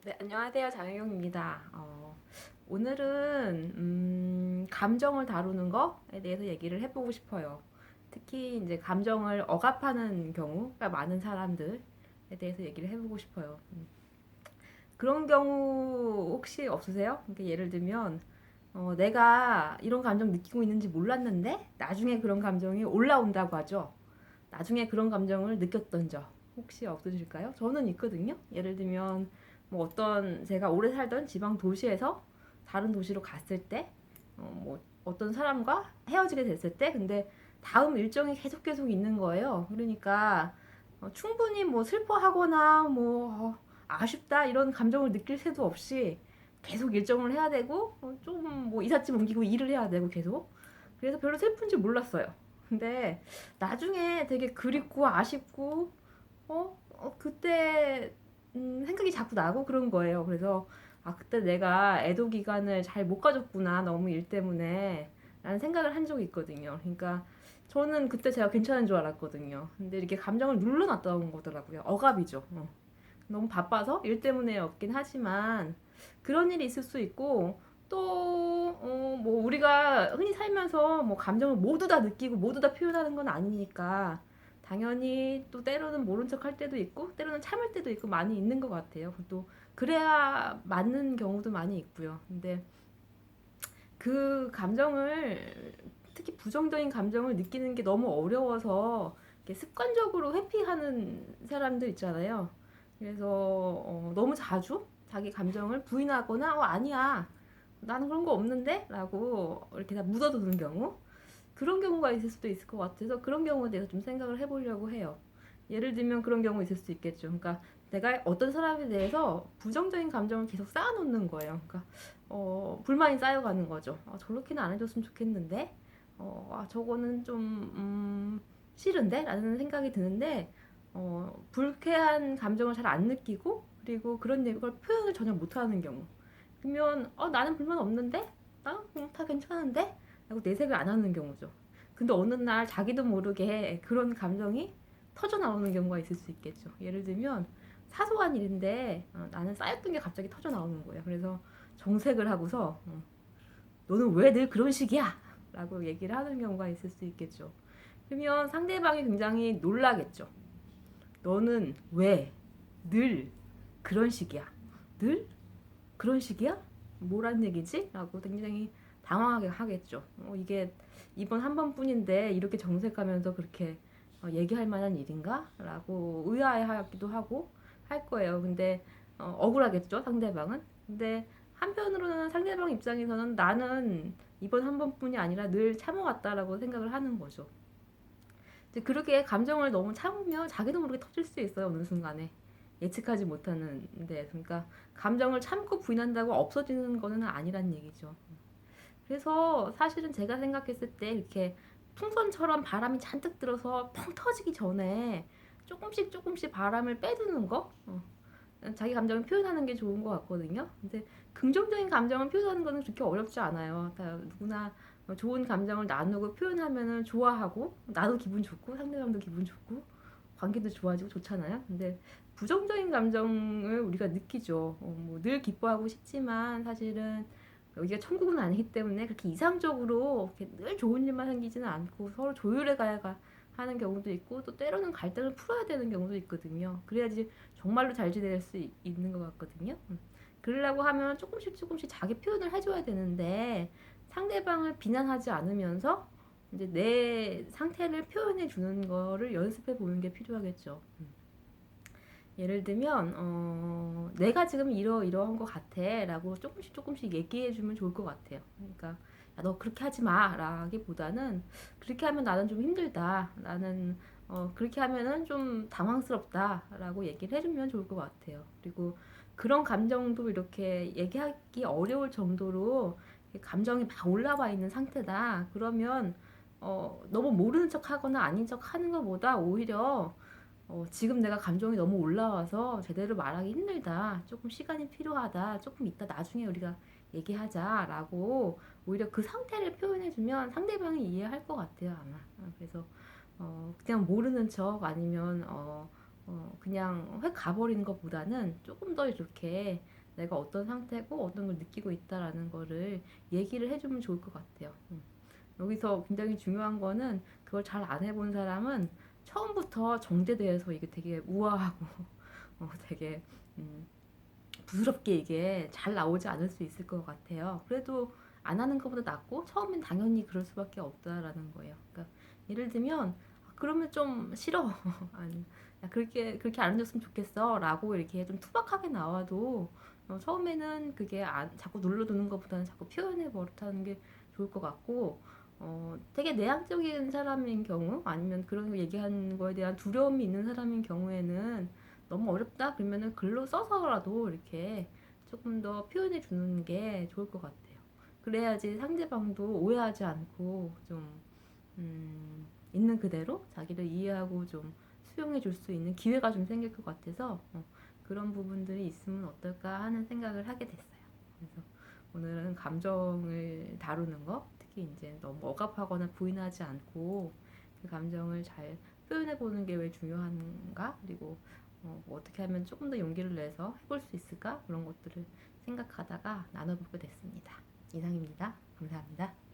네, 안녕하세요. 장혜경입니다. 오늘은 감정을 다루는 거에 대해서 얘기를 해보고 싶어요. 특히 이제 감정을 억압하는 경우가 많은 사람들에 대해서 얘기를 해보고 싶어요. 그런 경우 혹시 없으세요? 그러니까 예를 들면 내가 이런 감정 느끼고 있는지 몰랐는데 나중에 그런 감정이 올라온다고 하죠. 나중에 그런 감정을 느꼈던 적 혹시 없으실까요? 저는 있거든요. 예를 들면 뭐 어떤 제가 오래 살던 지방 도시에서 다른 도시로 갔을 때, 뭐 어떤 사람과 헤어지게 됐을 때, 근데 다음 일정이 계속 있는 거예요. 그러니까 충분히 뭐 슬퍼하거나 뭐 아쉽다 이런 감정을 느낄 새도 없이 계속 일정을 해야 되고 좀 뭐 이삿짐 옮기고 일을 해야 되고 계속 그래서 별로 슬픈지 몰랐어요. 근데 나중에 되게 그립고 아쉽고 그때 생각이 자꾸 나고 그런 거예요. 그래서 아 그때 내가 애도 기간을 잘 못 가졌구나 너무 일 때문에 라는 생각을 한 적이 있거든요. 그러니까 저는 그때 제가 괜찮은 줄 알았거든요. 근데 이렇게 감정을 눌러놨던 거더라고요. 억압이죠. 너무 바빠서 일 때문에였긴 하지만 그런 일이 있을 수 있고 뭐 우리가 흔히 살면서 뭐 감정을 모두 다 느끼고 모두 다 표현하는 건 아니니까 당연히 또 때로는 모른 척 할 때도 있고 때로는 참을 때도 있고 많이 있는 것 같아요. 또 그래야 맞는 경우도 많이 있고요. 근데 그 감정을 특히 부정적인 감정을 느끼는 게 너무 어려워서 습관적으로 회피하는 사람들 있잖아요. 그래서 너무 자주 자기 감정을 부인하거나 아니야 나는 그런 거 없는데 라고 이렇게 다 묻어두는 경우 그런 경우가 있을 수도 있을 것 같아서 그런 경우에 대해서 좀 생각을 해보려고 해요. 예를 들면 그런 경우 있을 수 있겠죠. 그러니까 내가 어떤 사람에 대해서 부정적인 감정을 계속 쌓아놓는 거예요. 그러니까 불만이 쌓여가는 거죠. 저렇게는 안 해줬으면 좋겠는데, 저거는 좀 싫은데? 라는 생각이 드는데, 불쾌한 감정을 잘 안 느끼고, 그리고 그런 걸 표현을 전혀 못하는 경우. 그러면, 나는 불만 없는데? 다 괜찮은데? 라고 내색을 안 하는 경우죠. 근데 어느 날 자기도 모르게 그런 감정이 터져 나오는 경우가 있을 수 있겠죠. 예를 들면, 사소한 일인데, 나는 쌓였던 게 갑자기 터져 나오는 거예요. 그래서 정색을 하고서, 너는 왜 늘 그런 식이야? 라고 얘기를 하는 경우가 있을 수 있겠죠. 그러면 상대방이 굉장히 놀라겠죠. 너는 왜 늘 그런 식이야? 늘 그런 식이야? 뭐란 얘기지? 라고 굉장히 당황하게 하겠죠. 이게 이번 한 번뿐인데 이렇게 정색하면서 그렇게 얘기할 만한 일인가? 라고 의아해하기도 하고 할 거예요. 근데 억울하겠죠, 상대방은. 근데 한편으로는 상대방 입장에서는 나는 이번 한 번뿐이 아니라 늘 참아왔다라고 생각을 하는 거죠. 이제 그렇게 감정을 너무 참으면 자기도 모르게 터질 수 있어요, 어느 순간에. 예측하지 못하는데. 그러니까 감정을 참고 부인한다고 없어지는 거는 아니란 얘기죠. 그래서 사실은 제가 생각했을 때 이렇게 풍선처럼 바람이 잔뜩 들어서 펑 터지기 전에 조금씩 바람을 빼두는 거? 자기 감정을 표현하는 게 좋은 것 같거든요. 근데 긍정적인 감정을 표현하는 거는 그렇게 어렵지 않아요. 다 누구나 좋은 감정을 나누고 표현하면은 좋아하고 나도 기분 좋고 상대방도 기분 좋고 관계도 좋아지고 좋잖아요. 근데 부정적인 감정을 우리가 느끼죠. 뭐늘 기뻐하고 싶지만 사실은 여기가 천국은 아니기 때문에 그렇게 이상적으로 이렇게 늘 좋은 일만 생기지는 않고 서로 조율해 가야 하는 경우도 있고 또 때로는 갈등을 풀어야 되는 경우도 있거든요. 그래야지 정말로 잘 지낼 수 있는 것 같거든요. 그러려고 하면 조금씩 자기 표현을 해줘야 되는데 상대방을 비난하지 않으면서 이제 내 상태를 표현해 주는 거를 연습해 보는 게 필요하겠죠. 예를 들면 내가 지금 이러한 것 같아라고 조금씩 얘기해 주면 좋을 것 같아요. 그러니까 야, 너 그렇게 하지 마라기보다는 그렇게 하면 나는 좀 힘들다. 나는 그렇게 하면은 좀 당황스럽다라고 얘기를 해주면 좋을 것 같아요. 그리고 그런 감정도 이렇게 얘기하기 어려울 정도로 감정이 막 올라와 있는 상태다. 그러면 너무 모르는 척 하거나 아닌 척 하는 것보다 오히려 지금 내가 감정이 너무 올라와서 제대로 말하기 힘들다. 조금 시간이 필요하다. 조금 이따 나중에 우리가 얘기하자라고 오히려 그 상태를 표현해주면 상대방이 이해할 것 같아요, 아마. 그래서 그냥 모르는 척 아니면 그냥 획 가버리는 것보다는 조금 더 이렇게 내가 어떤 상태고 어떤 걸 느끼고 있다라는 거를 얘기를 해주면 좋을 것 같아요. 여기서 굉장히 중요한 거는 그걸 잘 안 해본 사람은 처음부터 정제돼서 이게 되게 우아하고 되게 음, 부드럽게 이게 잘 나오지 않을 수 있을 것 같아요. 그래도 안 하는 것보다 낫고 처음엔 당연히 그럴 수밖에 없다라는 거예요. 그러니까 예를 들면 그러면 좀 싫어. 아니, 야, 그렇게 안 해줬으면 좋겠어라고 이렇게 좀 투박하게 나와도 처음에는 그게 자꾸 눌러두는 것보다는 자꾸 표현해 버릇하는 게 좋을 것 같고 되게 내향적인 사람인 경우 아니면 그런 거 얘기하는 거에 대한 두려움이 있는 사람인 경우에는 너무 어렵다 그러면은 글로 써서라도 이렇게 조금 더 표현해 주는 게 좋을 것 같아요. 그래야지 상대방도 오해하지 않고 좀 있는 그대로 자기를 이해하고 좀 수용해 줄 수 있는 기회가 좀 생길 것 같아서 그런 부분들이 있으면 어떨까 하는 생각을 하게 됐어요. 그래서 오늘은 감정을 다루는 거, 특히 이제 너무 억압하거나 부인하지 않고 그 감정을 잘 표현해 보는 게 왜 중요한가? 그리고 뭐 어떻게 하면 조금 더 용기를 내서 해볼 수 있을까? 그런 것들을 생각하다가 나눠보게 됐습니다. 이상입니다. 감사합니다.